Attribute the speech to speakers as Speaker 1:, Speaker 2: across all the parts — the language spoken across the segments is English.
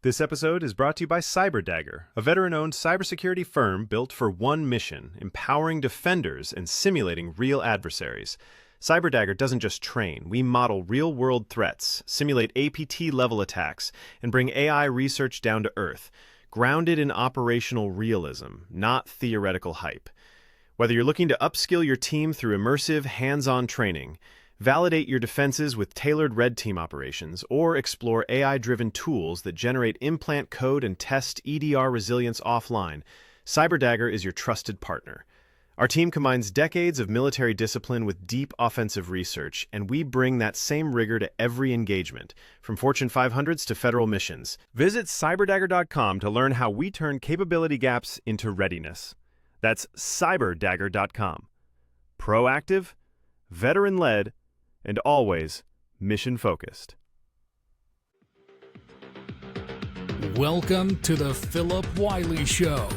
Speaker 1: This episode is brought to you by Cyber Dagger, a veteran-owned cybersecurity firm built for one mission, empowering defenders and simulating real adversaries. Cyber Dagger doesn't just train. We model real-world threats, simulate APT-level attacks, and bring AI research down to earth, grounded in operational realism, not theoretical hype. Whether you're looking to upskill your team through immersive, hands-on training, validate your defenses with tailored red team operations, or explore AI-driven tools that generate implant code and test EDR resilience offline, Cyber Dagger is your trusted partner. Our team combines decades of military discipline with deep offensive research, and we bring that same rigor to every engagement, from Fortune 500s to federal missions. Visit cyberdagger.com to learn how we turn capability gaps into readiness. That's cyberdagger.com. Proactive, veteran-led, and always mission-focused.
Speaker 2: Welcome to the Phillip Wylie Show.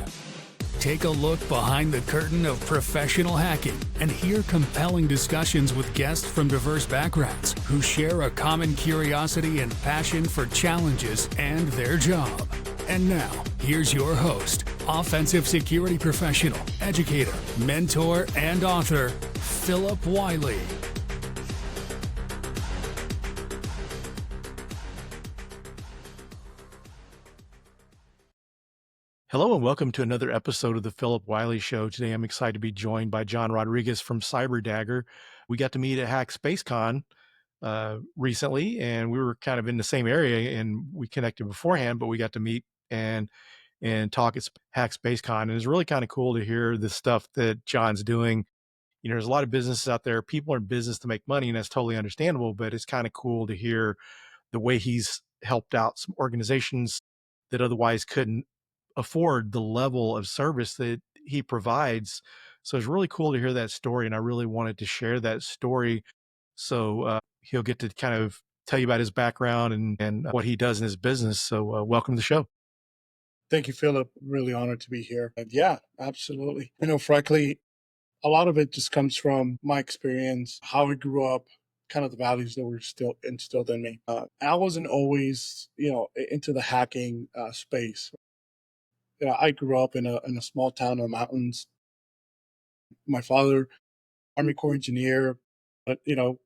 Speaker 2: Take a look behind the curtain of professional hacking and hear compelling discussions with guests from diverse backgrounds who share a common curiosity and passion for challenges and their job. And now, here's your host, offensive security professional, educator, mentor, and author, Phillip Wylie.
Speaker 3: Hello and welcome to another episode of the Phillip Wylie Show. Today I'm excited to be joined by John Rodriguez from Cyber Dagger. We got to meet at Hack SpaceCon recently, and we were kind of in the same area, and we connected beforehand, but we got to meet and talk at Hack SpaceCon, and it's really kind of cool to hear the stuff that John's doing. You know, there's a lot of businesses out there. People are in business to make money, and that's totally understandable, but it's kind of cool to hear the way he's helped out some organizations that otherwise couldn't afford the level of service that he provides. So it's really cool to hear that story, and I really wanted to share that story. So he'll get to kind of tell you about his background and what he does in his business. So welcome to the show.
Speaker 4: Thank you, Philip. Really honored to be here. And yeah, absolutely. Frankly, a lot of it just comes from my experience, how I grew up, kind of the values that were still instilled in me. I wasn't always, into the hacking space. I grew up in a small town in the mountains. My father, Army Corps engineer, but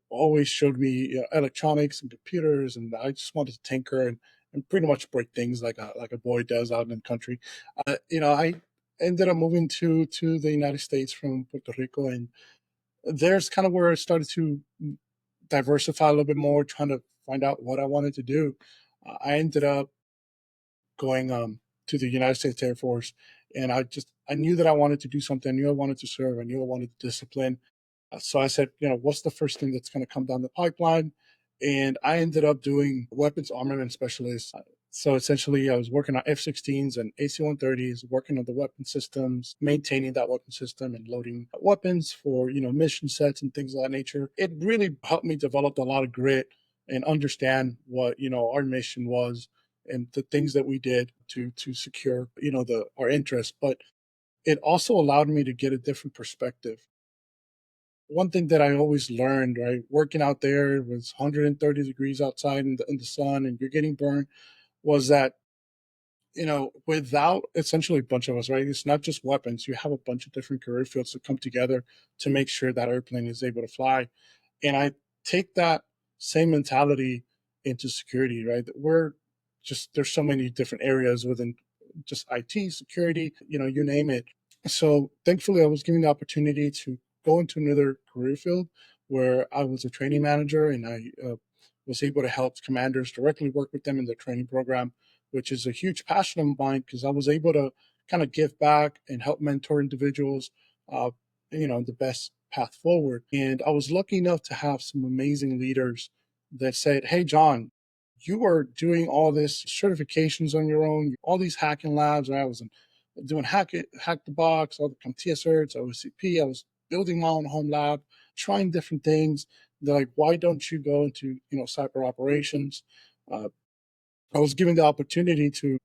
Speaker 4: always showed me electronics and computers, and I just wanted to tinker and pretty much break things like a boy does out in the country. I ended up moving to the United States from Puerto Rico, and there's kind of where I started to diversify a little bit more, trying to find out what I wanted to do. I ended up going to the United States Air Force, and I knew that I wanted to do something. I knew I wanted to serve. I knew I wanted discipline. So I said, what's the first thing that's going to come down the pipeline? And I ended up doing weapons armament specialist. So essentially, I was working on F-16s and AC-130s, working on the weapon systems, maintaining that weapon system and loading weapons for, mission sets and things of that nature. It really helped me develop a lot of grit and understand what, our mission was and the things that we did to secure, our interests. But it also allowed me to get a different perspective. One thing that I always learned, right, working out there, it was 130 degrees outside in the sun and you're getting burned, was that, without essentially a bunch of us, right, it's not just weapons. You have a bunch of different career fields that come together to make sure that airplane is able to fly. And I take that same mentality into security, right? There's so many different areas within just IT, security, you name it. So thankfully, I was given the opportunity to go into another career field where I was a training manager, and I was able to help commanders directly work with them in their training program, which is a huge passion of mine because I was able to kind of give back and help mentor individuals, the best path forward. And I was lucky enough to have some amazing leaders that said, hey, John, you are doing all this certifications on your own, all these hacking labs. I was doing Hack the Box, all the CompTIA certs, OSCP. I was building my own home lab, trying different things. They're like, why don't you go into, cyber operations? I was given the opportunity to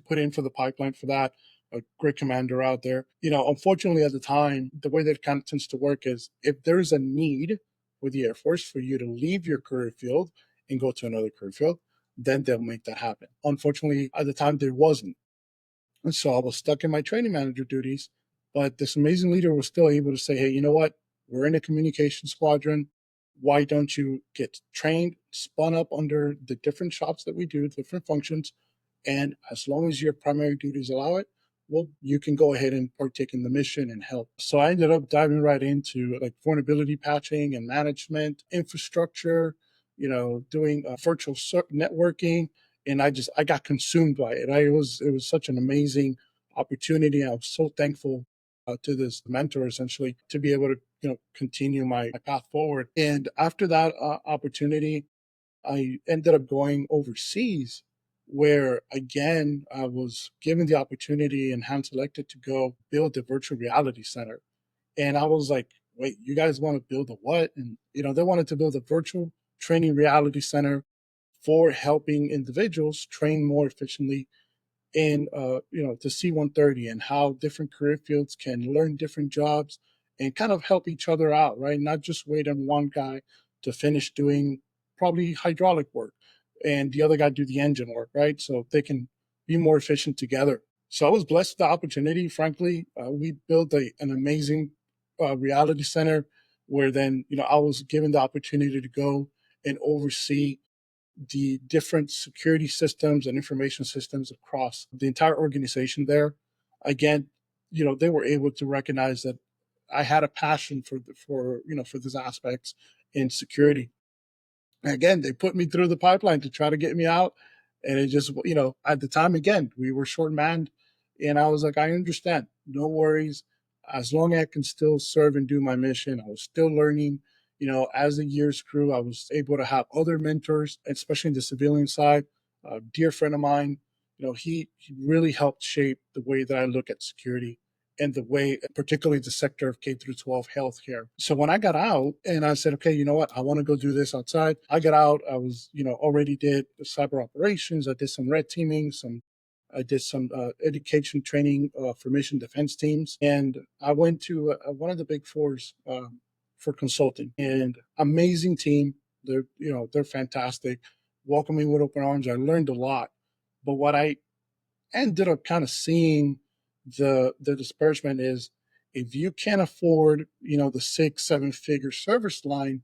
Speaker 4: put in for the pipeline for that. A great commander out there. Unfortunately at the time, the way that it kind of tends to work is if there is a need with the Air Force for you to leave your career field and go to another career field, then they'll make that happen. Unfortunately, at the time, there wasn't. And so I was stuck in my training manager duties, but this amazing leader was still able to say, hey, you know what? We're in a communication squadron. Why don't you get trained, spun up under the different shops that we do, different functions? And as long as your primary duties allow it, well, you can go ahead and partake in the mission and help. So I ended up diving right into like vulnerability patching and management, infrastructure, doing virtual networking, and I got consumed by it. It was such an amazing opportunity. I was so thankful to this mentor essentially to be able to continue my path forward. And after that opportunity, I ended up going overseas, where again I was given the opportunity and hand selected to go build a virtual reality center. And I was like, wait, you guys want to build a what? And they wanted to build a virtual training reality center for helping individuals train more efficiently in the C-130, and how different career fields can learn different jobs and kind of help each other out, right? Not just wait on one guy to finish doing probably hydraulic work and the other guy do the engine work, right? So they can be more efficient together. So I was blessed with the opportunity. Frankly, we built an amazing reality center where then I was given the opportunity to go and oversee the different security systems and information systems across the entire organization there. Again, they were able to recognize that I had a passion for these aspects in security. Again, they put me through the pipeline to try to get me out. And it just, at the time, again, we were short manned. And I was like, I understand. No worries. As long as I can still serve and do my mission, I was still learning. As the years grew, I was able to have other mentors, especially in the civilian side. A dear friend of mine, he really helped shape the way that I look at security and the way, particularly the sector of K through 12 healthcare. So when I got out and I said, okay, you know what, I want to go do this outside. I got out. I was, already did cyber operations. I did some red teaming, I did some education training for mission defense teams, and I went to one of the big fours for consulting. And amazing team. They're fantastic. Welcomed me with open arms. I learned a lot. But what I ended up kind of seeing the disparagement is, if you can't afford the 6-7 figure service line,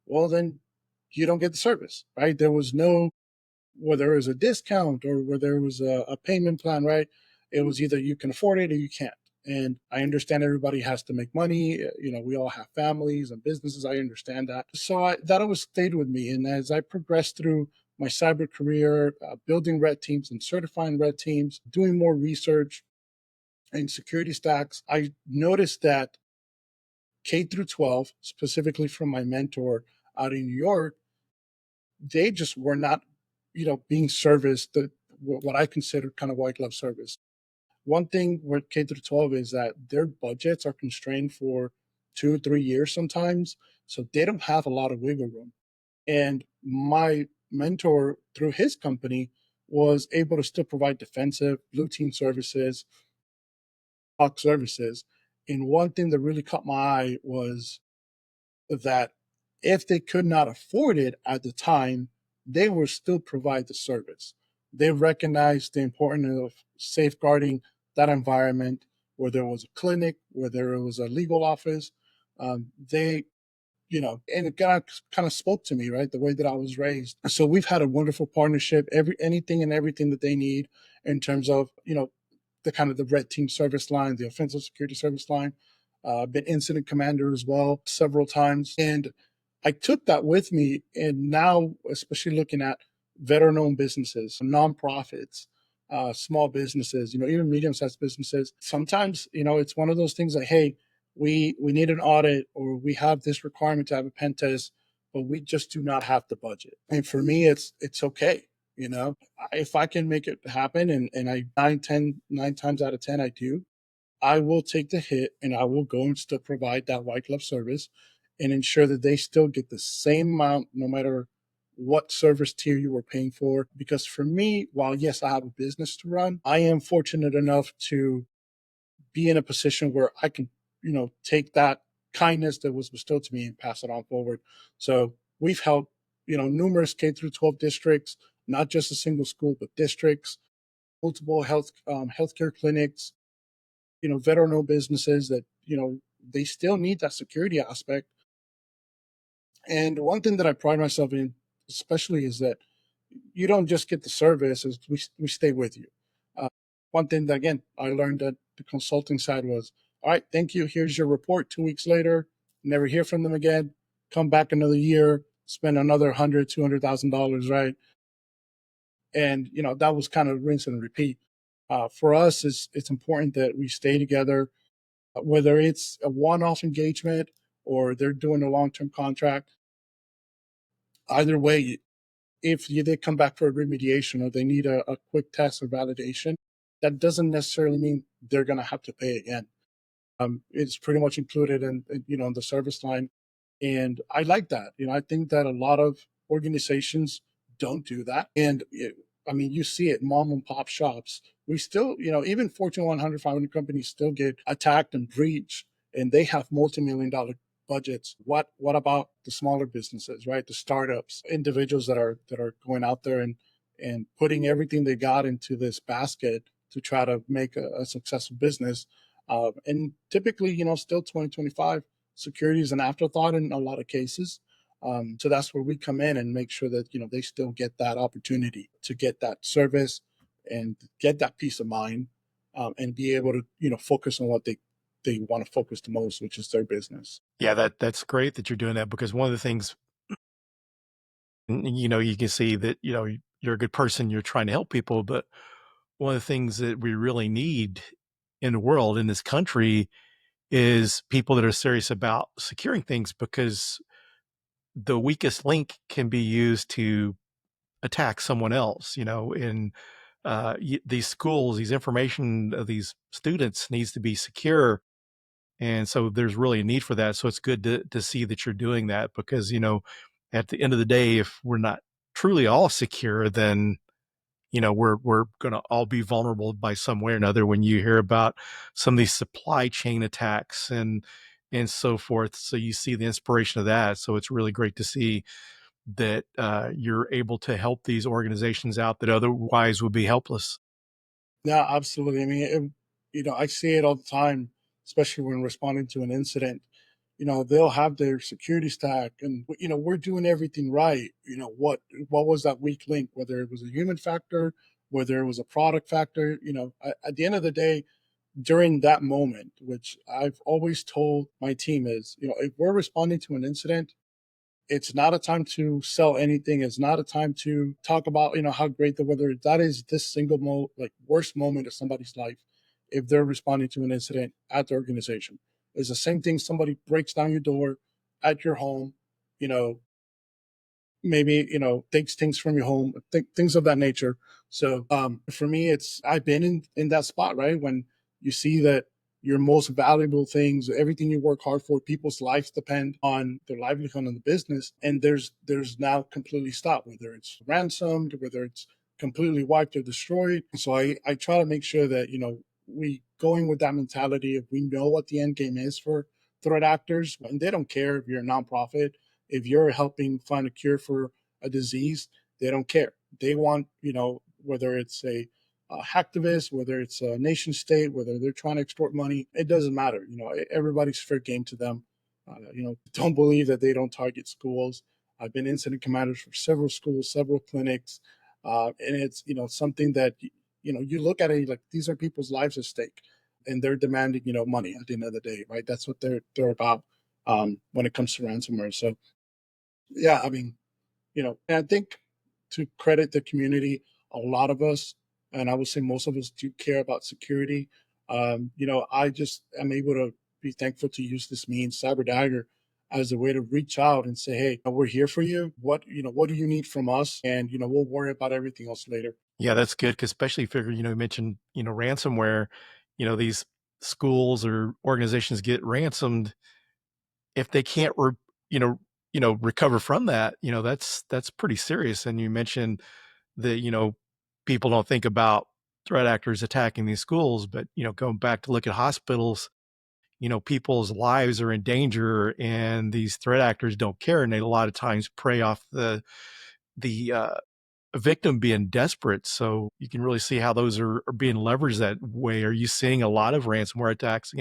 Speaker 4: well then you don't get the service, right? There was no, whether it was a discount or whether it was a payment plan, right? It was either you can afford it or you can't. And I understand everybody has to make money. We all have families and businesses. I understand that. So that always stayed with me. And as I progressed through my cyber career, building red teams and certifying red teams, doing more research and security stacks, I noticed that K through 12, specifically from my mentor out in New York, they just were not, being serviced what I consider kind of white glove service. One thing with K through 12 is that their budgets are constrained for 2 or 3 years sometimes, so they don't have a lot of wiggle room. And my mentor, through his company, was able to still provide defensive blue team services, talk services. And one thing that really caught my eye was that if they could not afford it at the time, they would still provide the service. They recognized the importance of safeguarding that environment, whether it was a clinic, whether it was a legal office. They, and it kind of spoke to me, right? The way that I was raised. So we've had a wonderful partnership, anything and everything that they need in terms of, the kind of the red team service line, the offensive security service line. Been incident commander as well several times. And I took that with me. And now, especially looking at veteran owned businesses, nonprofits, small businesses, even medium sized businesses, sometimes, it's one of those things like, hey, we need an audit, or we have this requirement to have a pen test, but we just do not have the budget. And for me, it's okay. If I can make it happen, and I 9 times out of 10, I do, I will take the hit and I will go and still provide that white glove service and ensure that they still get the same amount no matter what service tier you were paying for. Because for me, while yes, I have a business to run, I am fortunate enough to be in a position where I can, take that kindness that was bestowed to me and pass it on forward. So we've helped, numerous K through 12 districts not just a single school, but districts, multiple healthcare clinics, veteran-owned businesses that, they still need that security aspect. And one thing that I pride myself in, especially, is that you don't just get the service; is we stay with you. Uh, One thing that again I learned at the consulting side was, all right, thank you. Here's your report. 2 weeks later, never hear from them again. Come back another year, spend another $100,000, $200,000, right? And that was kind of rinse and repeat. For us, it's important that we stay together, whether it's a one-off engagement or they're doing a long-term contract. Either way, if they come back for a remediation or they need a quick test or validation, that doesn't necessarily mean they're going to have to pay again. It's pretty much included in the service line, and I like that. I think that a lot of organizations don't do that, and I mean, you see it, mom and pop shops. We still, even Fortune 100, 500 companies still get attacked and breached, and they have multi-million-dollar budgets. What about the smaller businesses, right? The startups, individuals that are going out there and putting everything they got into this basket to try to make a successful business. And typically, still 2025, security is an afterthought in a lot of cases. So that's where we come in and make sure that they still get that opportunity to get that service and get that peace of mind, and be able to focus on what they want to focus the most, which is their business.
Speaker 3: Yeah, that's great that you're doing that, because one of the things, you can see that, you're a good person, you're trying to help people, but one of the things that we really need in the world, in this country, is people that are serious about securing things, because the weakest link can be used to attack someone else, in these schools, these information of these students needs to be secure. And so there's really a need for that. So it's good to see that you're doing that, because, at the end of the day, if we're not truly all secure, then, we're going to all be vulnerable by some way or another. When you hear about some of these supply chain attacks and so forth, so you see the inspiration of that. So it's really great to see that you're able to help these organizations out that otherwise would be helpless.
Speaker 4: Yeah, absolutely. I mean, I see it all the time, especially when responding to an incident. They'll have their security stack, and we're doing everything right. What was that weak link? Whether it was a human factor, whether it was a product factor. At the end of the day, during that moment, which I've always told my team is, if we're responding to an incident, it's not a time to sell anything. It's not a time to talk about, how great the weather is. That is this single like worst moment of somebody's life if they're responding to an incident at the organization. It's the same thing. Somebody breaks down your door at your home, you know, maybe, takes things from your home, things of that nature. So for me, I've been in that spot, right? When you see that your most valuable things, everything you work hard for, people's lives depend on their livelihood and the business, and there's now completely stopped, whether it's ransomed, whether it's completely wiped or destroyed. So I try to make sure that we going with that mentality of, we know what the end game is for threat actors, and they don't care if you're a nonprofit, if you're helping find a cure for a disease. They don't care. They want, whether it's a hacktivist, whether it's a nation state, whether they're trying to extort money, it doesn't matter. Everybody's fair game to them. Don't believe that they don't target schools. I've been incident commanders for several schools, several clinics, and it's something that you look at it like, these are people's lives at stake, and they're demanding money at the end of the day, right? That's what they're about, when it comes to ransomware. So yeah, I mean, and I think, to credit the community, a lot of us, and I would say most of us, do care about security. I just am able to be thankful to use this means, Cyber Dagger, as a way to reach out and say, hey, we're here for you. What do you need from us? And, we'll worry about everything else later.
Speaker 3: Yeah, that's good. Because especially if you're, you mentioned, ransomware, these schools or organizations get ransomed. If they can't, you know, recover from that, that's pretty serious. And you mentioned that, people don't think about threat actors attacking these schools, but, going back to look at hospitals, people's lives are in danger, and these threat actors don't care. And they a lot of times prey off the a victim being desperate. So you can really see how those are being leveraged that way. Are you seeing a lot of ransomware attacks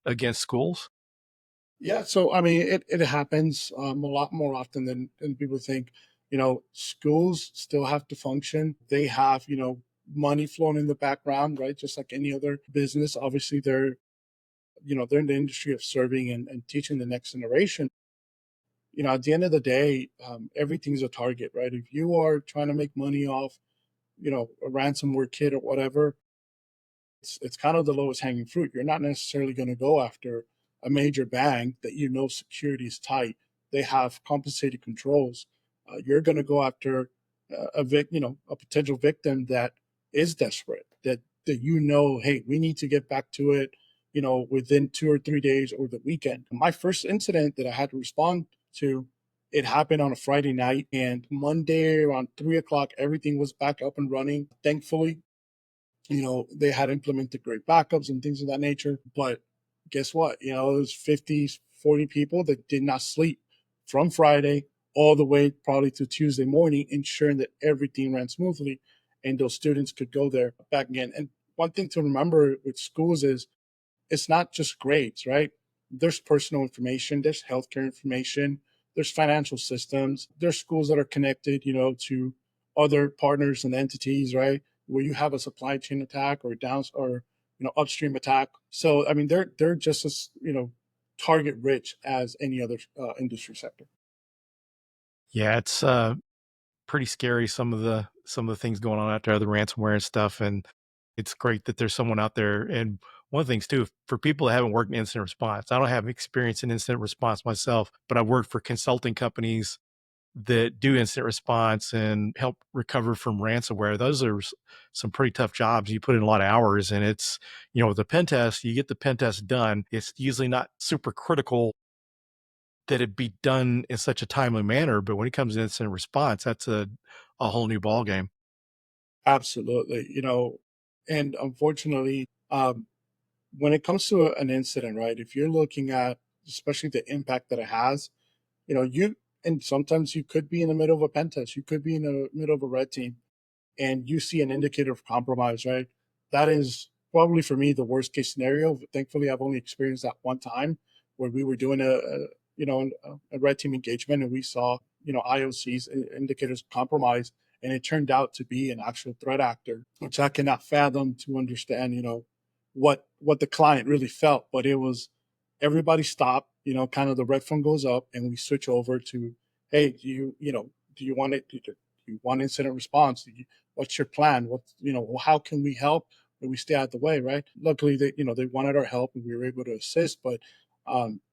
Speaker 3: against schools?
Speaker 4: Yeah, so I mean, it happens a lot more often than people think. Schools still have to function. They have, money flowing in the background, right? Just like any other business. Obviously, they're in the industry of serving and teaching the next generation. At the end of the day, everything's a target, right? If you are trying to make money off, a ransomware kit or whatever, it's kind of the lowest hanging fruit. You're not necessarily going to go after a major bank that security is tight. They have compensated controls. You're going to go after a potential victim that is desperate. That hey, we need to get back to it. Within 2 or 3 days or the weekend. My first incident that I had to respond to, it happened on a Friday night, and Monday around 3 o'clock, everything was back up and running. Thankfully, they had implemented great backups and things of that nature. But guess what? It was 50, 40 people that did not sleep from Friday all the way probably to Tuesday morning, ensuring that everything ran smoothly and those students could go there back again. And one thing to remember with schools is it's not just grades, right? There's personal information, there's healthcare information, there's financial systems, there's schools that are connected, to other partners and entities, right? Where you have a supply chain attack or upstream attack. So I mean, they're just as target rich as any other industry sector.
Speaker 3: Yeah, it's pretty scary, some of the things going on out there, the ransomware and stuff. And it's great that there's someone out there. And one of the things too, for people that haven't worked in incident response, I don't have experience in incident response myself, but I've worked for consulting companies that do incident response and help recover from ransomware. Those are some pretty tough jobs. You put in a lot of hours, and it's, with the pen test, you get the pen test done. It's usually not super critical that it be done in such a timely manner. But when it comes to incident response, that's a whole new ballgame.
Speaker 4: Absolutely, and unfortunately, when it comes to an incident, right? If you're looking at especially the impact that it has, you and sometimes you could be in the middle of a pen test, you could be in the middle of a red team, and you see an indicator of compromise, right? That is probably for me the worst case scenario. Thankfully, I've only experienced that one time where we were doing a red team engagement, and we saw IOCs indicators of compromise, and it turned out to be an actual threat actor, which I cannot fathom to understand. What the client really felt, but it was everybody stopped. Kind of the red phone goes up, and we switch over to, hey, do you want it? Do you want incident response? What's your plan? How can we help? But we stay out of the way, right? Luckily, they wanted our help, and we were able to assist. But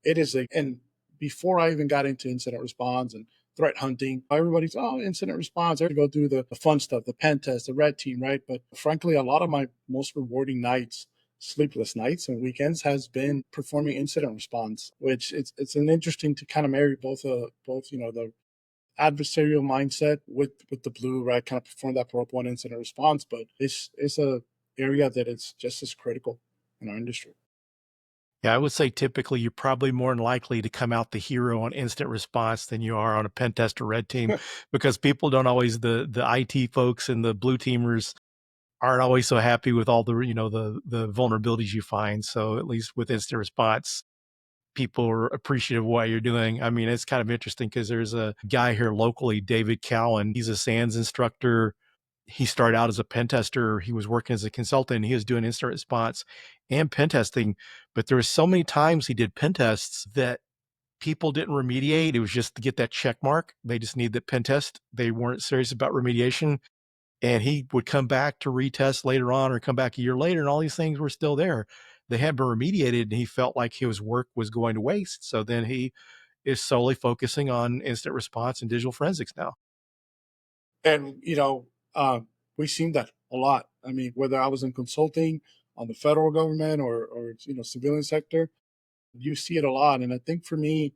Speaker 4: it is and before I even got into incident response and threat hunting, everybody's incident response. I go do the fun stuff, the pen test, the red team, right? But frankly, a lot of my most rewarding nights, sleepless nights and weekends, has been performing incident response, which it's an interesting to kind of marry both the adversarial mindset with the blue, right? Kind of perform that prop one incident response, but it's a area that it's just as critical in our industry.
Speaker 3: Yeah, I would say typically you're probably more than likely to come out the hero on instant response than you are on a pen test or red team, because people don't always, the IT folks and the blue teamers aren't always so happy with all the, the vulnerabilities you find. So at least with instant response, people are appreciative of what you're doing. I mean, it's kind of interesting because there's a guy here locally, David Cowan. He's a SANS instructor. He started out as a pen tester. He was working as a consultant. He was doing instant response and pen testing. But there were so many times he did pen tests that people didn't remediate. It was just to get that check mark. They just need the pen test. They weren't serious about remediation. And he would come back to retest later on or come back a year later, and all these things were still there. They had been remediated, and he felt like his work was going to waste. So then he is solely focusing on instant response and digital forensics now.
Speaker 4: And we've seen that a lot. I mean, whether I was in consulting on the federal government or civilian sector, you see it a lot. And I think for me,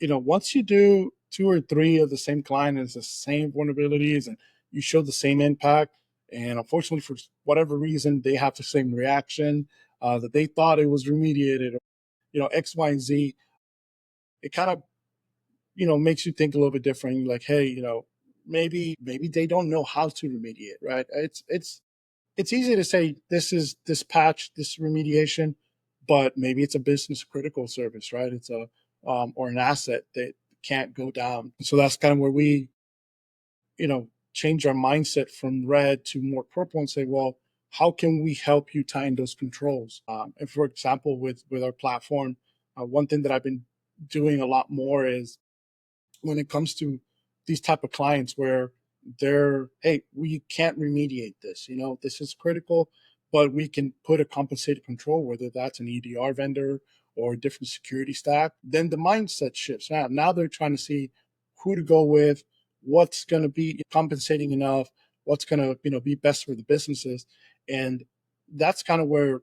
Speaker 4: once you do two or three of the same client and it's the same vulnerabilities and you show the same impact, and unfortunately for whatever reason they have the same reaction, that they thought it was remediated, X, Y, and Z, it kind of makes you think a little bit different. Like, hey, maybe they don't know how to remediate, right? It's easy to say this patch, this remediation, but maybe it's a business critical service, right? It's a or an asset that can't go down. So that's kind of where we, change our mindset from red to more purple and say, well, how can we help you tighten those controls? And for example, with our platform, one thing that I've been doing a lot more is when it comes to these type of clients where they're, hey, we can't remediate this, this is critical, but we can put a compensated control, whether that's an EDR vendor or a different security stack. Then the mindset shifts. Now they're trying to see who to go with, what's going to be compensating enough, what's going to be best for the businesses. And that's kind of where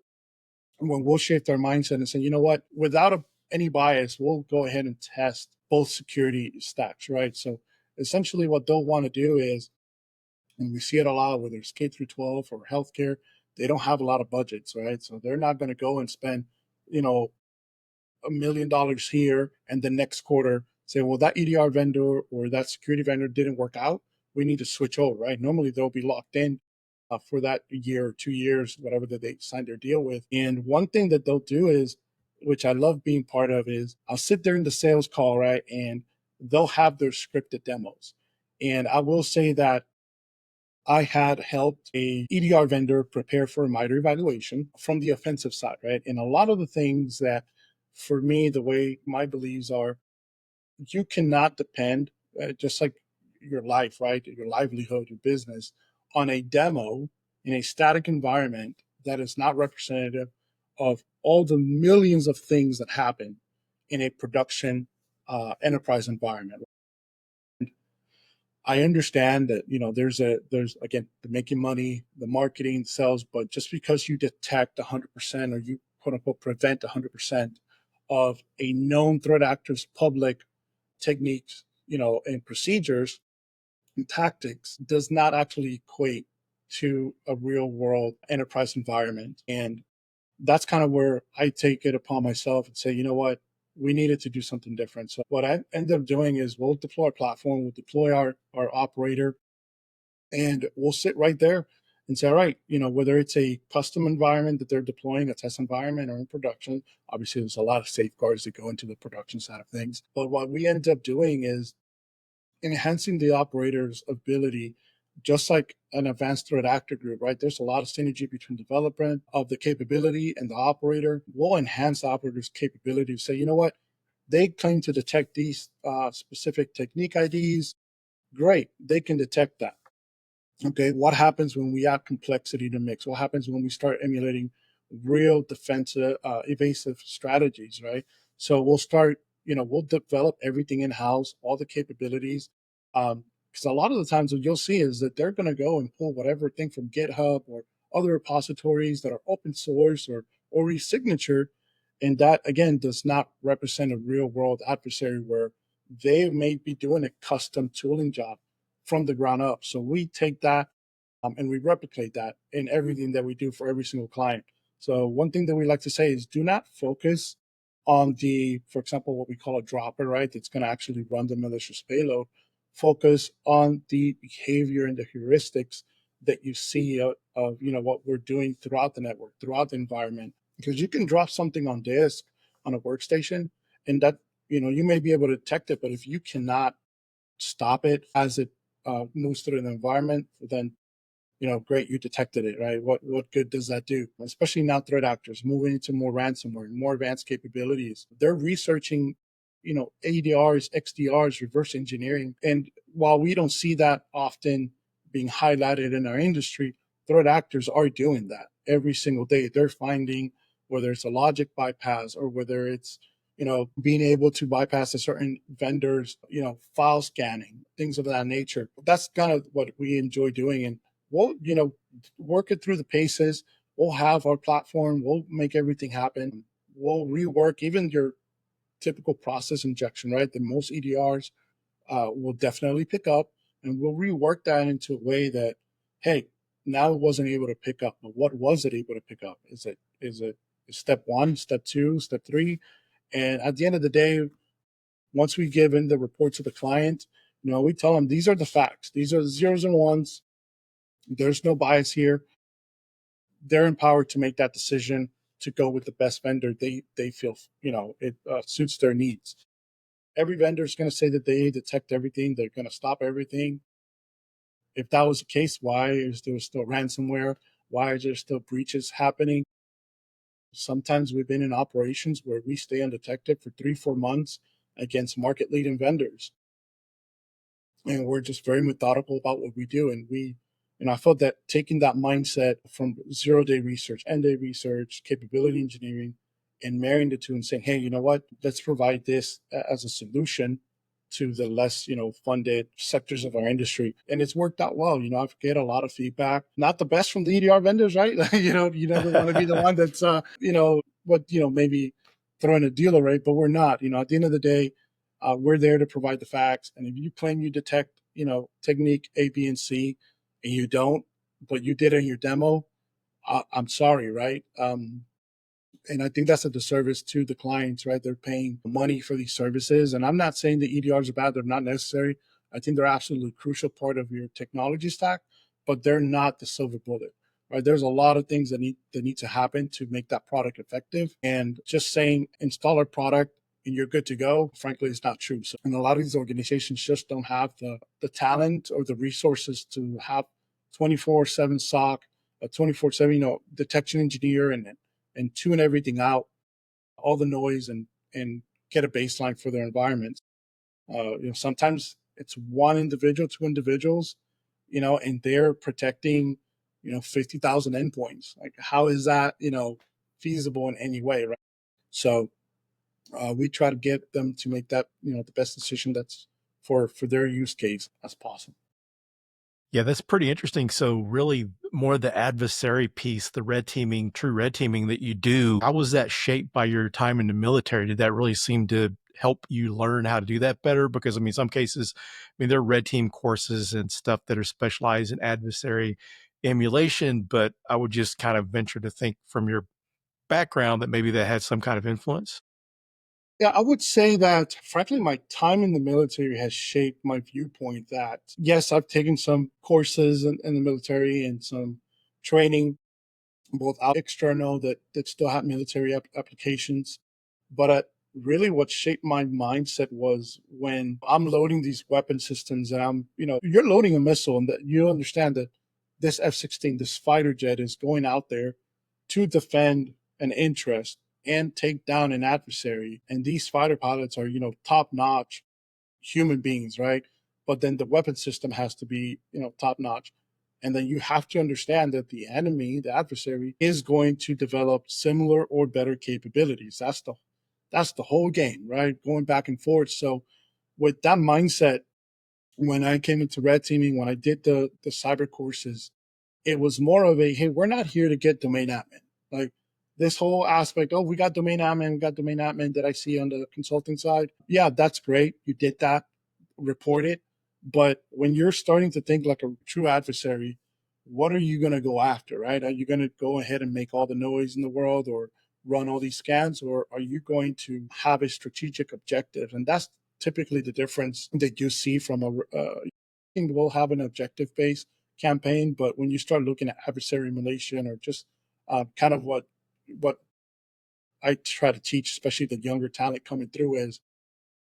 Speaker 4: when we'll shift our mindset and say, you know what, without any bias, we'll go ahead and test both security stacks, right? So essentially what they'll want to do is, and we see it a lot, whether it's K through 12 or healthcare, they don't have a lot of budgets, right? So they're not going to go and spend, $1 million here and the next quarter say, well, that EDR vendor or that security vendor didn't work out. We need to switch over, right? Normally they'll be locked in for that year or 2 years, whatever that they signed their deal with. And one thing that they'll do is, which I love being part of, is I'll sit there in the sales call, right? And they'll have their scripted demos. And I will say that I had helped a EDR vendor prepare for a MITRE evaluation from the offensive side, right? And a lot of the things that, for me, the way my beliefs are, you cannot depend, just like your life, right? Your livelihood, your business, on a demo in a static environment that is not representative of all the millions of things that happen in a production enterprise environment. I understand that there's again the making money, the marketing, sales, but just because you detect 100% or you quote unquote prevent 100% of a known threat actor's public techniques, and procedures and tactics does not actually equate to a real world enterprise environment. And that's kind of where I take it upon myself and say, you know what, we needed to do something different. So what I end up doing is we'll deploy our platform, we'll deploy our operator, and we'll sit right there and say, all right, whether it's a custom environment that they're deploying, a test environment, or in production, obviously there's a lot of safeguards that go into the production side of things. But what we end up doing is enhancing the operator's ability, just like an advanced threat actor group, right? There's a lot of synergy between development of the capability and the operator. We'll enhance the operator's capability to say, you know what, they claim to detect these specific technique IDs. Great, they can detect that. Okay, what happens when we add complexity to mix? What happens when we start emulating real defensive, evasive strategies, right? So we'll start, we'll develop everything in house, all the capabilities. Because a lot of the times what you'll see is that they're going to go and pull whatever thing from GitHub or other repositories that are open source or e-signature, and that again does not represent a real world adversary where they may be doing a custom tooling job from the ground up. So we take that and we replicate that in everything that we do for every single client. So one thing that we like to say is do not focus on for example, what we call a dropper, right? That's going to actually run the malicious payload. Focus on the behavior and the heuristics that you see of what we're doing throughout the network, throughout the environment. Because you can drop something on disk on a workstation, and that you may be able to detect it, but if you cannot stop it as it moves through the environment, then great, you detected it, right? What good does that do? Especially now threat actors moving into more ransomware, more advanced capabilities. They're researching, ADRs, XDRs, reverse engineering. And while we don't see that often being highlighted in our industry, threat actors are doing that every single day. They're finding whether it's a logic bypass or whether it's being able to bypass a certain vendor's, file scanning, things of that nature. That's kind of what we enjoy doing. And we'll, work it through the paces. We'll have our platform. We'll make everything happen. We'll rework even your typical process injection, right? The most EDRs will definitely pick up, and we'll rework that into a way that, hey, now it wasn't able to pick up, but what was it able to pick up? Is it step one, step two, step three? And at the end of the day, once we give in the report to the client, We tell them these are the facts. These are the zeros and ones. There's no bias here. They're empowered to make that decision to go with the best vendor they feel it suits their needs. Every vendor is going to say that they detect everything. They're going to stop everything. If that was the case, why is there still ransomware? Why is there still breaches happening? Sometimes we've been in operations where we stay undetected for 3-4 months against market leading vendors. And we're just very methodical about what we do. And I felt that taking that mindset from 0-day research, end-day research, capability engineering, and marrying the two and saying, hey, you know what, let's provide this as a solution to the less, funded sectors of our industry. And it's worked out well. I've get a lot of feedback, not the best from the EDR vendors, right? You never want to be the one that's, maybe throwing a deal away, but we're not. At the end of the day, we're there to provide the facts. And if you claim you detect, technique A, B, and C, and you don't, but you did it in your demo, I'm sorry, right? And I think that's a disservice to the clients, right? They're paying money for these services. And I'm not saying the EDRs are bad. They're not necessary. I think they're absolutely crucial part of your technology stack, but they're not the silver bullet, right? There's a lot of things that need to happen to make that product effective. And just saying install our product and you're good to go, frankly, it's not true. So, and a lot of these organizations just don't have the talent or the resources to have 24/7 SOC, a 24/7, detection engineer and tune everything out, all the noise, and get a baseline for their environment. Sometimes it's one individual, two individuals, and they're protecting, 50,000 endpoints. Like, how is that, feasible in any way, right? So we try to get them to make that, the best decision that's for their use case as possible.
Speaker 3: Yeah, that's pretty interesting. So really more the adversary piece, the red teaming, true red teaming that you do, how was that shaped by your time in the military? Did that really seem to help you learn how to do that better? Because some cases, there are red team courses and stuff that are specialized in adversary emulation, but I would just kind of venture to think from your background that maybe that had some kind of influence.
Speaker 4: Yeah, I would say that, frankly, my time in the military has shaped my viewpoint that, yes, I've taken some courses in the military and some training, both out external that still have military applications. But really what shaped my mindset was when I'm loading these weapon systems and you're loading a missile and that you understand that this F-16, this fighter jet is going out there to defend an interest and take down an adversary. And these fighter pilots are, top notch human beings, right? But then the weapon system has to be, top notch. And then you have to understand that the enemy, the adversary, is going to develop similar or better capabilities. That's the whole game, right? Going back and forth. So with that mindset, when I came into red teaming, when I did the cyber courses, it was more of a, hey, we're not here to get domain admin. Like this whole aspect, oh, we got domain admin that I see on the consulting side. Yeah, that's great. You did that, report it. But when you're starting to think like a true adversary, what are you going to go after, right? Are you going to go ahead and make all the noise in the world or run all these scans, or are you going to have a strategic objective? And that's typically the difference that you see from we'll have an objective based campaign, but when you start looking at adversary emulation or just kind of what I try to teach, especially the younger talent coming through, is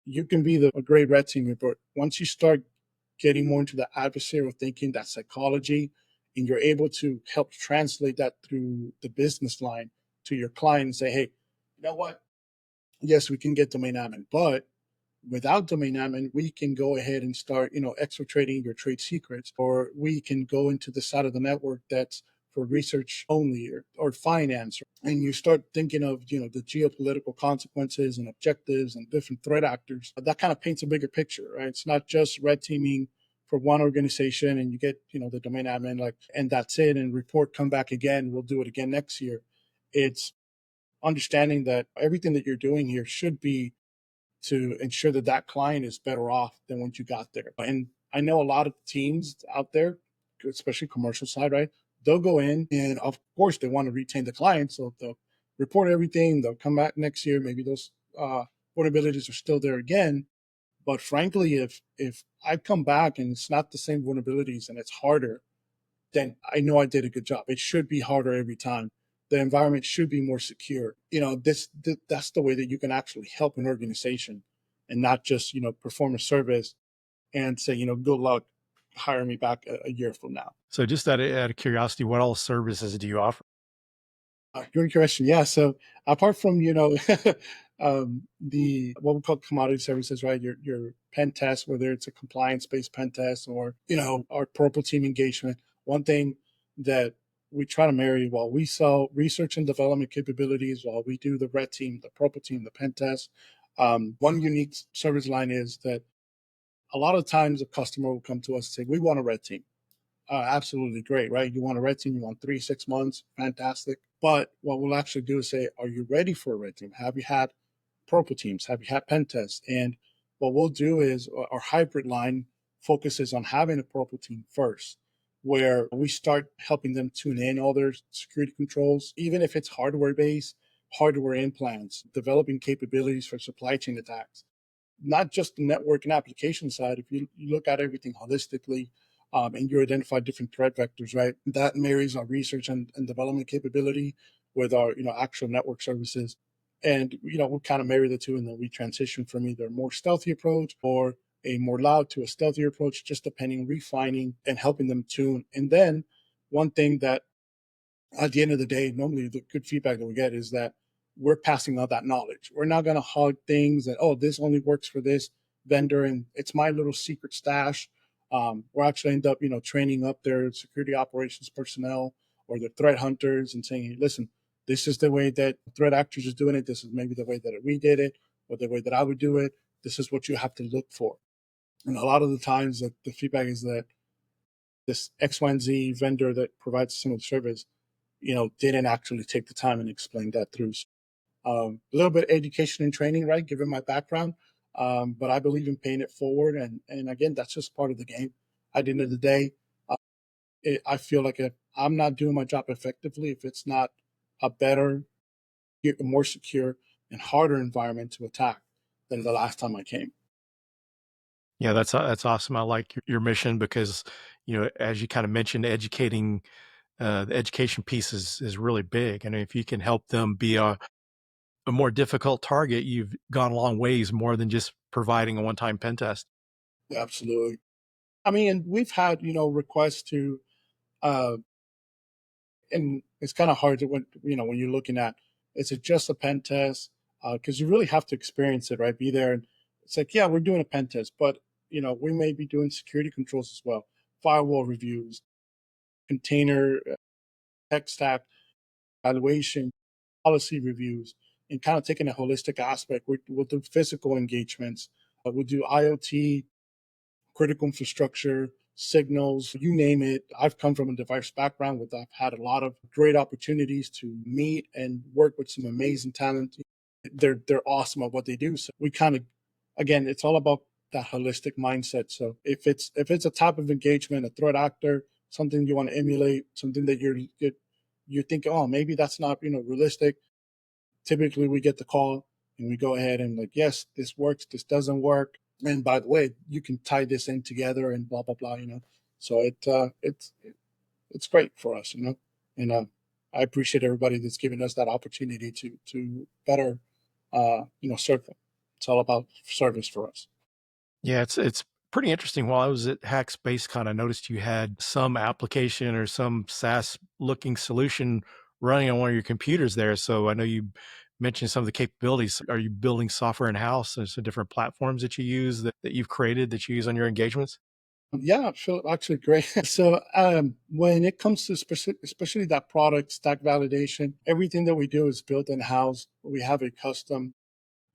Speaker 4: you can be a great red teamer, but once you start getting more into the adversarial thinking, that psychology, and you're able to help translate that through the business line to your client and say, hey, you know what? Yes, we can get domain admin, but without domain admin, we can go ahead and start, exfiltrating your trade secrets, or we can go into the side of the network that's for research only or finance. And you start thinking of, the geopolitical consequences and objectives and different threat actors. That kind of paints a bigger picture, right? It's not just red teaming for one organization and you get, the domain admin, and that's it, and report, come back again, we'll do it again next year. It's understanding that everything that you're doing here should be to ensure that that client is better off than when you got there. And I know a lot of teams out there, especially commercial side, right? They'll go in and of course they want to retain the client. So they'll report everything. They'll come back next year. Maybe those vulnerabilities are still there again, But frankly, if I come back and it's not the same vulnerabilities and it's harder, then I know I did a good job. It should be harder every time. The environment should be more secure. That's the way that you can actually help an organization and not just, perform a service and say, good luck, hire me back a year from now.
Speaker 3: So just out of curiosity, what all services do you offer?
Speaker 4: Good question. Yeah. So apart from the what we call commodity services, right? Your pen test, whether it's a compliance based pen test or our purple team engagement. One thing that we try to marry while we sell research and development capabilities, while we do the red team, the purple team, the pen test. One unique service line is that a lot of times a customer will come to us and say, "We want a red team." Absolutely great, right? You want a red team, you want 3 6 months, fantastic. But what we'll actually do is say, are you ready for a red team? Have you had purple teams? Have you had pen tests? And what we'll do is our hybrid line focuses on having a purple team first, where we start helping them tune in all their security controls, even if it's hardware based, hardware implants, developing capabilities for supply chain attacks, not just the network and application side. If you look at everything holistically, and you identify different threat vectors, right? That marries our research and development capability with our, actual network services. And, we kind of marry the two, and then we transition from either a more stealthy approach or a more loud to a stealthier approach, just depending, refining and helping them tune. And then one thing that at the end of the day, normally the good feedback that we get is that we're passing out that knowledge. We're not going to hug things that, oh, this only works for this vendor and it's my little secret stash. We're actually end up, training up their security operations personnel or their threat hunters and saying, hey, listen, this is the way that threat actors is doing it. This is maybe the way that we did it or the way that I would do it. This is what you have to look for. And a lot of the times that the feedback is that this X, Y, and Z vendor that provides a similar service didn't actually take the time and explain that through. A little bit of education and training, right? Given my background, but I believe in paying it forward, and again, that's just part of the game. At the end of the day, I feel like if I'm not doing my job effectively, if it's not a better, more secure, and harder environment to attack than the last time I came.
Speaker 3: Yeah, that's awesome. I like your mission because, as you kind of mentioned, educating the education piece is really big. And if you can help them be a more difficult target, you've gone a long ways more than just providing a one-time pen test.
Speaker 4: Absolutely. I mean, and we've had requests to uh, and it's kind of hard to when you're looking at is it just a pen test because you really have to experience it, right? Be there, and it's like, yeah, we're doing a pen test, but we may be doing security controls as well, firewall reviews, container tech stack evaluation, policy reviews, and kind of taking a holistic aspect. We'll do physical engagements, we'll do IoT, critical infrastructure, signals, you name it. I've come from a diverse background with I've had a lot of great opportunities to meet and work with some amazing talent. They're awesome at what they do. So we kind of again, it's all about that holistic mindset. So if it's a type of engagement, a threat actor, something you want to emulate, something that you think, oh, maybe that's not realistic. Typically we get the call and we go ahead and like, yes, this works, this doesn't work. And by the way, you can tie this in together and blah blah blah. So it's great for us, and I appreciate everybody that's giving us that opportunity to better serve them. It's all about service for us.
Speaker 3: Yeah, it's pretty interesting. While I was at Hack SpaceCon, I noticed you had some application or some SaaS looking solution running on one of your computers there. So I know you mentioned some of the capabilities. Are you building software in house? There's some different platforms that you use that you've created that you use on your engagements.
Speaker 4: Yeah, Philip, actually great. So when it comes to especially that product stack validation, everything that we do is built in house. We have a custom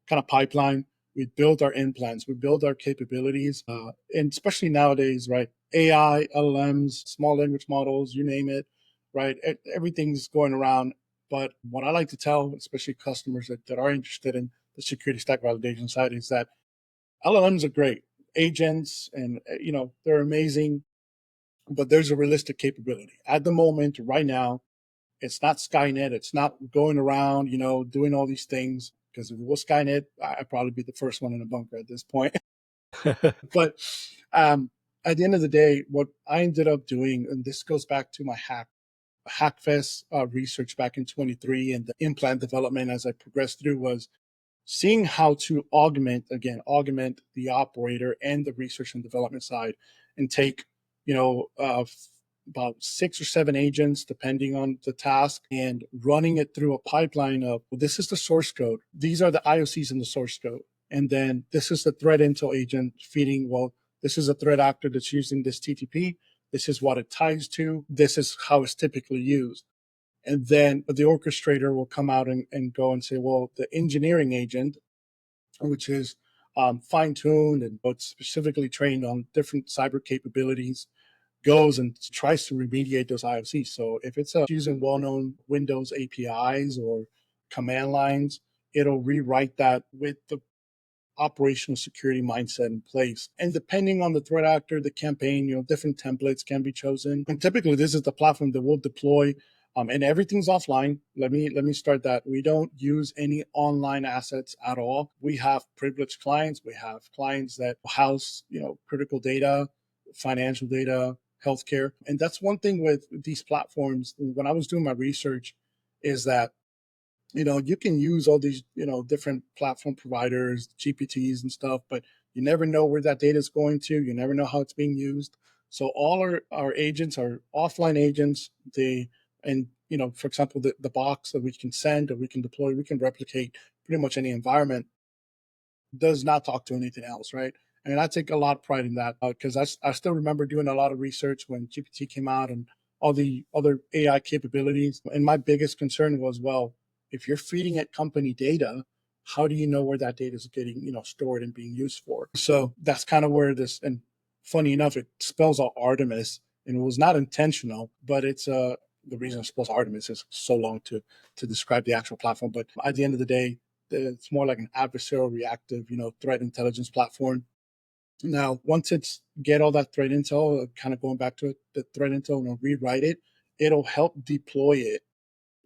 Speaker 4: kind of pipeline. We build our implants, we build our capabilities, and especially nowadays, right? AI, LLMs, small language models, you name it, right? Everything's going around. But what I like to tell, especially customers that are interested in the security stack validation side, is that LLMs are great agents, and they're amazing, but there's a realistic capability at the moment, right now. It's not Skynet. It's not going around, doing all these things. Because if it was Skynet, I'd probably be the first one in the bunker at this point. But um, at the end of the day, what I ended up doing, and this goes back to my Hackfest research back in 23 and the implant development as I progressed through, was seeing how to augment the operator and the research and development side, and take, you know, about 6 or 7 agents, depending on the task, and running it through a pipeline of, well, this is the source code. These are the IOCs in the source code. And then this is the threat intel agent feeding, well, this is a threat actor that's using this TTP. This is what it ties to. This is how it's typically used. And then the orchestrator will come out and go and say, well, the engineering agent, which is fine tuned and but specifically trained on different cyber capabilities, goes and tries to remediate those IOCs. So if it's using well-known Windows APIs or command lines, it'll rewrite that with the operational security mindset in place. And depending on the threat actor, the campaign, different templates can be chosen. And typically, this is the platform that we'll deploy. And everything's offline. Let me start that. We don't use any online assets at all. We have privileged clients. We have clients that house, critical data, financial data, healthcare. And that's one thing with these platforms. When I was doing my research, is that you can use all these, different platform providers, GPTs and stuff, but you never know where that data is going to. You never know how it's being used. So all our agents are offline agents. And for example, the box that we can send or we can deploy, we can replicate pretty much any environment, does not talk to anything else, right? And I take a lot of pride in that, because I still remember doing a lot of research when GPT came out and all the other AI capabilities. And my biggest concern was, well, if you're feeding it company data, how do you know where that data is getting, stored and being used for? So that's kind of where this, and funny enough, it spells out Artemis, and it was not intentional, but it's the reason it spells Artemis is so long to describe the actual platform. But at the end of the day, it's more like an adversarial reactive, threat intelligence platform. Now, once it's get all that threat intel, kind of going back to it, the threat intel, rewrite it, it'll help deploy it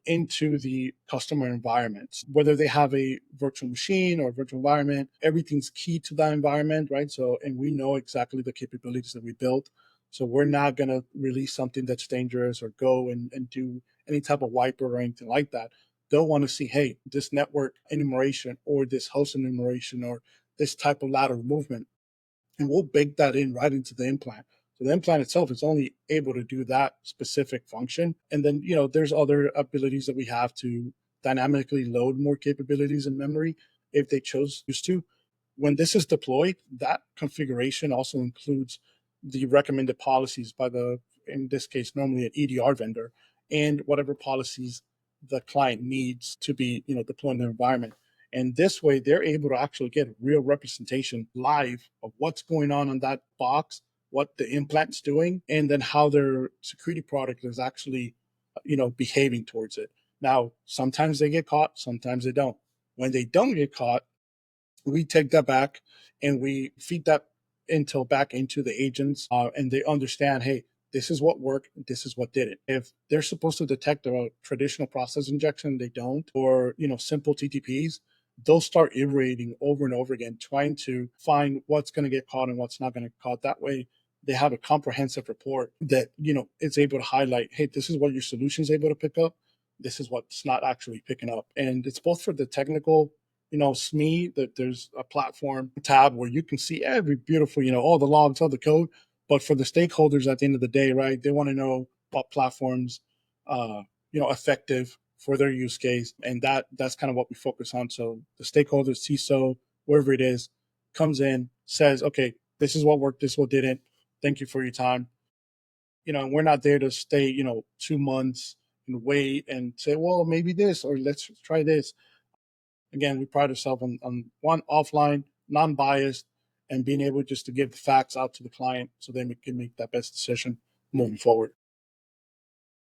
Speaker 4: into the customer environments, whether they have a virtual machine or a virtual environment. Everything's key to that environment, right? So, and we know exactly the capabilities that we built. So we're not going to release something that's dangerous or go and do any type of wiper or anything like that. They'll want to see, hey, this network enumeration or this host enumeration or this type of lateral movement, and we'll bake that in right into the implant. So the implant itself is only able to do that specific function. And then, there's other abilities that we have to dynamically load more capabilities in memory if they chose to. When this is deployed, that configuration also includes the recommended policies by in this case, normally an EDR vendor, and whatever policies the client needs to be, deployed in their environment. And this way, they're able to actually get real representation live of what's going on that box, what the implant's doing, and then how their security product is actually, behaving towards it. Now, sometimes they get caught, sometimes they don't. When they don't get caught, we take that back and we feed that intel back into the agents, and they understand, hey, this is what worked, this is what didn't. If they're supposed to detect a traditional process injection, they don't, or simple TTPs, they'll start iterating over and over again, trying to find what's going to get caught and what's not going to get caught. That way they have a comprehensive report that it's able to highlight, hey, this is what your solution is able to pick up, this is what's not actually picking up. And it's both for the technical SME, that there's a platform tab where you can see every beautiful, all the logs, all the code. But for the stakeholders at the end of the day, right, they want to know what platforms, effective for their use case. And that's kind of what we focus on. So the stakeholders, CISO, wherever it is, comes in, says, okay, this is what worked, this is what didn't. Thank you for your time. And we're not there to stay, 2 months and wait and say, well, maybe this, or let's try this. Again, we pride ourselves on one, offline, non-biased, and being able just to give the facts out to the client so they can make that best decision moving forward.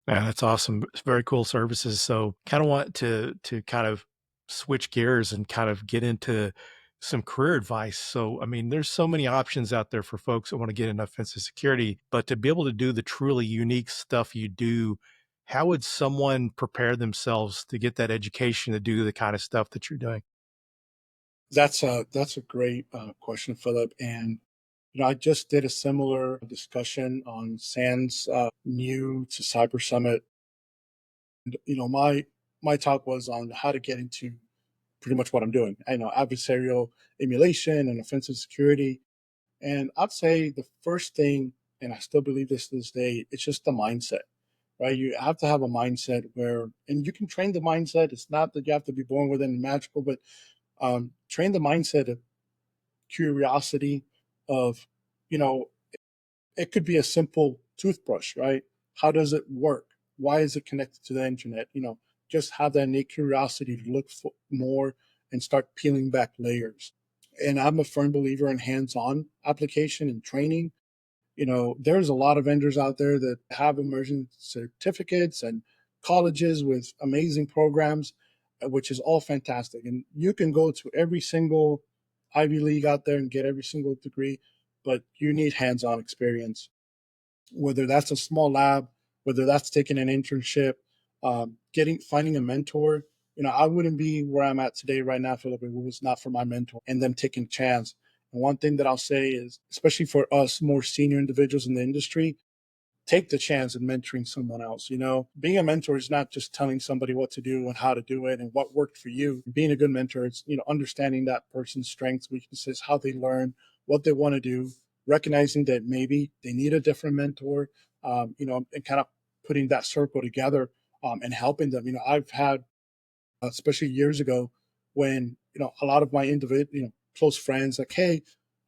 Speaker 3: Yeah, that's awesome. It's very cool services. So kind of want to kind of switch gears and kind of get into some career advice. So, I mean, there's so many options out there for folks that want to get into offensive security, but to be able to do the truly unique stuff you do, how would someone prepare themselves to get that education to do the kind of stuff that you're doing?
Speaker 4: That's a great question, Philip. And I just did a similar discussion on SANS new to Cyber Summit. My talk was on how to get into pretty much what I'm doing. I know adversarial emulation and offensive security. And I'd say the first thing, and I still believe this to this day, it's just the mindset, right? You have to have a mindset where, and you can train the mindset. It's not that you have to be born with it and magical, but train the mindset of curiosity, of, you know, it could be a simple toothbrush, right? How does it work? Why is it connected to the internet? Just have that innate curiosity to look for more and start peeling back layers. And I'm a firm believer in hands-on application and training. There's a lot of vendors out there that have immersion certificates and colleges with amazing programs, which is all fantastic. And you can go to every single Ivy League out there and get every single degree, but you need hands-on experience, whether that's a small lab, whether that's taking an internship, finding a mentor. I wouldn't be where I'm at today right now, Philip, if it was not for my mentor and them taking a chance. And one thing that I'll say is, especially for us more senior individuals in the industry, take the chance in mentoring someone else. Being a mentor is not just telling somebody what to do and how to do it and what worked for you. Being a good mentor, it's, understanding that person's strengths, weaknesses, how they learn, what they want to do, recognizing that maybe they need a different mentor, and kind of putting that circle together, and helping them. I've had, especially years ago, when a lot of my close friends, like, hey,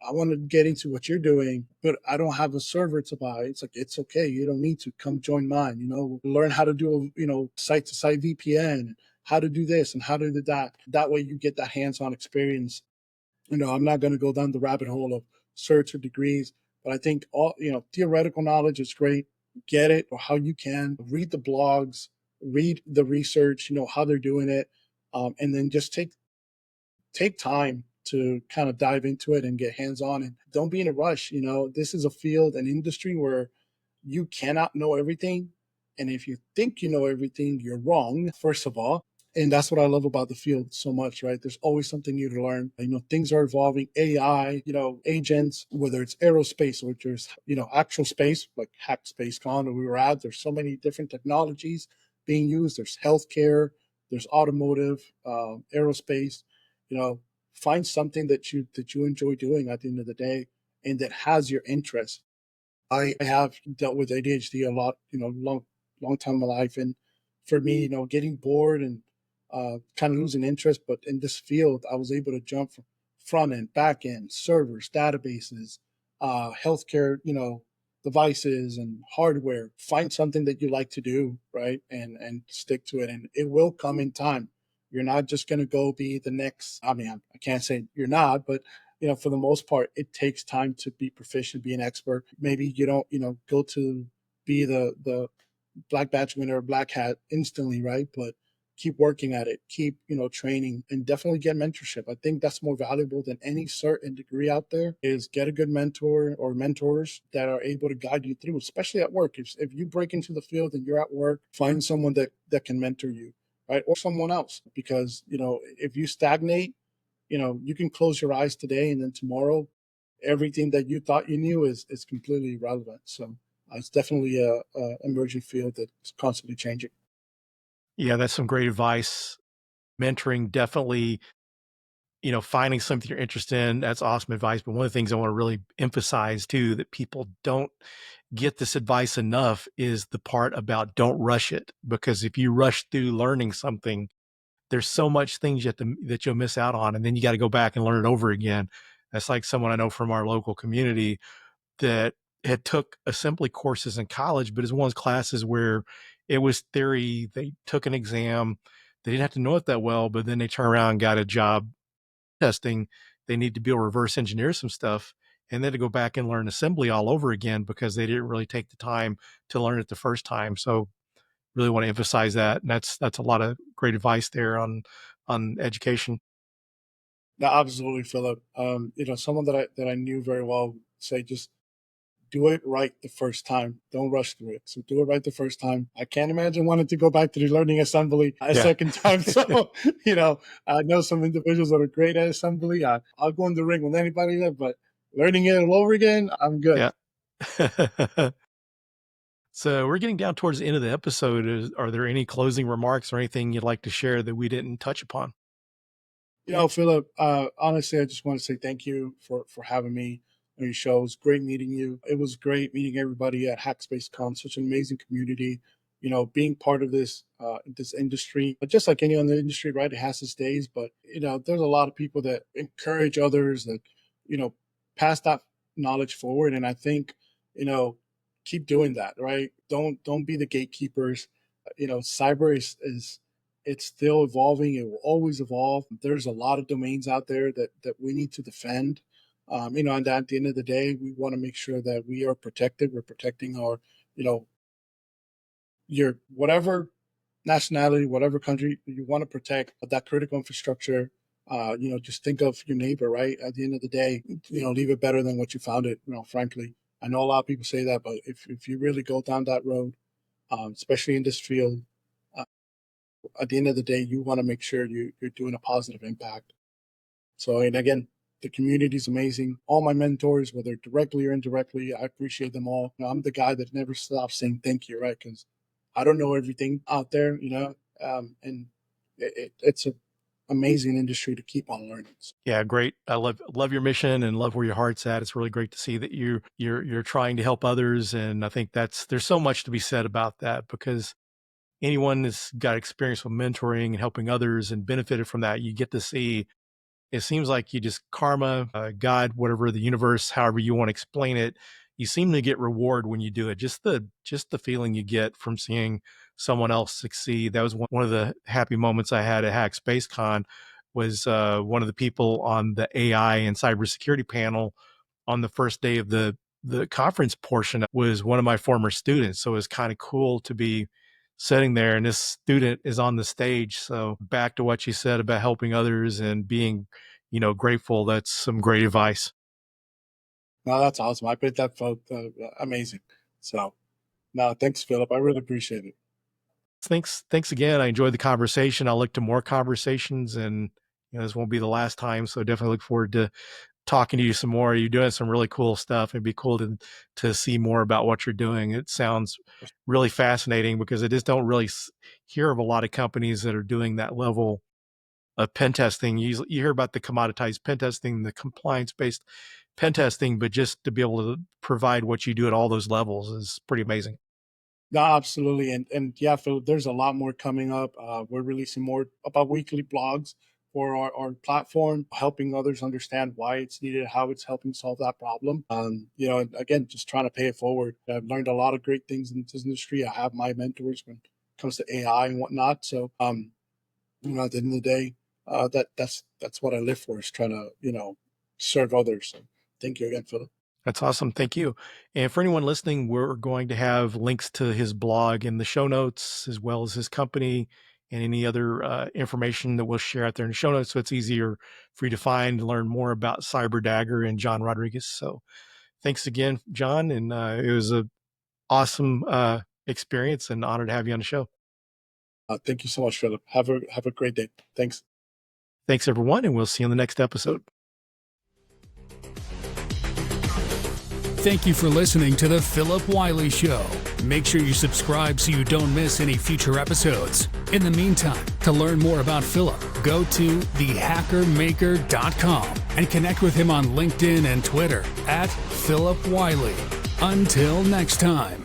Speaker 4: I want to get into what you're doing, but I don't have a server to buy. It's like, it's okay, you don't need to. Come join mine. Learn how to do site to site VPN, how to do this and how to do that way you get that hands-on experience. I'm not going to go down the rabbit hole of certs or degrees, but I think all, theoretical knowledge is great. Get it, or how you can read the blogs, read the research, how they're doing it, and then just take time to kind of dive into it and get hands on, and don't be in a rush. This is a field, an industry where you cannot know everything. And if you think you know everything, you're wrong, first of all. And that's what I love about the field so much, right? There's always something new to learn. Things are evolving. AI, agents, whether it's aerospace or there's, actual space, like Hack Space Con where we were at, there's so many different technologies being used. There's healthcare, there's automotive, aerospace. You know, find something that you enjoy doing at the end of the day and that has your interest. I have dealt with ADHD a lot, long time in my life. And for me, getting bored and kind of losing interest, but in this field, I was able to jump from front end, back end, servers, databases, healthcare, devices and hardware. Find something that you like to do, right? And stick to it. And it will come in time. You're not just going to go be the next, I mean, I can't say you're not, but for the most part, it takes time to be proficient, be an expert. Maybe you don't, go to be the black badge winner or black hat instantly, right? But keep working at it, keep, training, and definitely get mentorship. I think that's more valuable than any certain degree out there. Is get a good mentor or mentors that are able to guide you through, especially at work. If you break into the field and you're at work, find someone that can mentor you, right? Or someone else, because, if you stagnate, you can close your eyes today and then tomorrow, everything that you thought you knew is completely irrelevant. So it's definitely a emerging field that's constantly changing.
Speaker 3: Yeah, that's some great advice. Mentoring, definitely, finding something you're interested in. That's awesome advice. But one of the things I want to really emphasize too, that people don't get this advice enough, is the part about don't rush it. Because if you rush through learning something, there's so much things that you'll miss out on. And then you got to go back and learn it over again. That's like someone I know from our local community that had took assembly courses in college, but it's one of those classes where it was theory. They took an exam. They didn't have to know it that well, but then they turned around and got a job testing. They need to be able to reverse engineer some stuff, and then to go back and learn assembly all over again because they didn't really take the time to learn it the first time. So really want to emphasize that. And that's a lot of great advice there on education.
Speaker 4: Now, absolutely, Philip. Someone that I knew very well say, just do it right the first time. Don't rush through it. So do it right the first time. I can't imagine wanting to go back to the learning assembly a second time. So, I know some individuals that are great at assembly. I'll go in the ring with anybody there, but learning it all over again, I'm good.
Speaker 3: Yeah. So we're getting down towards the end of the episode. Are there any closing remarks or anything you'd like to share that we didn't touch upon?
Speaker 4: Phillip, honestly, I just want to say thank you for having me on your show. It was great meeting you. It was great meeting everybody at HackspaceCon, such an amazing community. Being part of this industry, but just like any other industry, right? It has its days, but there's a lot of people that encourage others that, pass that knowledge forward. And I think, keep doing that, right? Don't be the gatekeepers. Cyber is it's still evolving. It will always evolve. There's a lot of domains out there that we need to defend. And at the end of the day, we want to make sure that we are protected. We're protecting our, your whatever nationality, whatever country you want to protect that critical infrastructure. Just think of your neighbor, right? At the end of the day, leave it better than what you found it. Frankly, I know a lot of people say that, but if you really go down that road, especially in this field, at the end of the day, you want to make sure you're doing a positive impact. So, and again, the community is amazing. All my mentors, whether directly or indirectly, I appreciate them all. I'm the guy that never stops saying thank you, right? Because I don't know everything out there, and it's an amazing industry to keep on learning.
Speaker 3: Yeah, great. I love your mission and love where your heart's at. It's really great to see that you're trying to help others, and I think there's so much to be said about that, because anyone that's got experience with mentoring and helping others and benefited from that, you get to see, it seems like you just karma, God, whatever, the universe, however you want to explain it, you seem to get reward when you do it. Just the feeling you get from seeing someone else succeed. That was one of the happy moments I had at HackSpaceCon, was one of the people on the AI and cybersecurity panel on the first day of the conference portion was one of my former students. So it was kind of cool to be sitting there and this student is on the stage. So back to what you said about helping others and being, grateful. That's some great advice.
Speaker 4: No, that's awesome. I bet that felt amazing. So, no, thanks, Phillip. I really appreciate it.
Speaker 3: Thanks again. I enjoyed the conversation. I'll look to more conversations, and this won't be the last time. So definitely look forward to talking to you some more. You're doing some really cool stuff. It'd be cool to see more about what you're doing. It sounds really fascinating, because I just don't really hear of a lot of companies that are doing that level of pen testing. You hear about the commoditized pen testing, the compliance-based pen testing, but just to be able to provide what you do at all those levels is pretty amazing.
Speaker 4: No, absolutely. And yeah, Phillip, there's a lot more coming up. We're releasing more about weekly blogs for our platform, helping others understand why it's needed, how it's helping solve that problem. And again, just trying to pay it forward. I've learned a lot of great things in this industry. I have my mentors when it comes to AI and whatnot. So, at the end of the day, that's what I live for, is trying to, serve others. So thank you again, Phillip.
Speaker 3: That's awesome. Thank you. And for anyone listening, we're going to have links to his blog in the show notes, as well as his company and any other information that we'll share out there in the show notes. So it's easier for you to find and learn more about Cyber Dagger and John Rodriguez. So thanks again, John. And it was an awesome experience and honor to have you on the show.
Speaker 4: Thank you so much, Phillip. Have a great day. Thanks.
Speaker 3: Thanks, everyone. And we'll see you on the next episode.
Speaker 2: Thank you for listening to the Phillip Wylie Show. Make sure you subscribe so you don't miss any future episodes. In the meantime, to learn more about Phillip, go to thehackermaker.com and connect with him on LinkedIn and Twitter @Phillip Wylie. Until next time.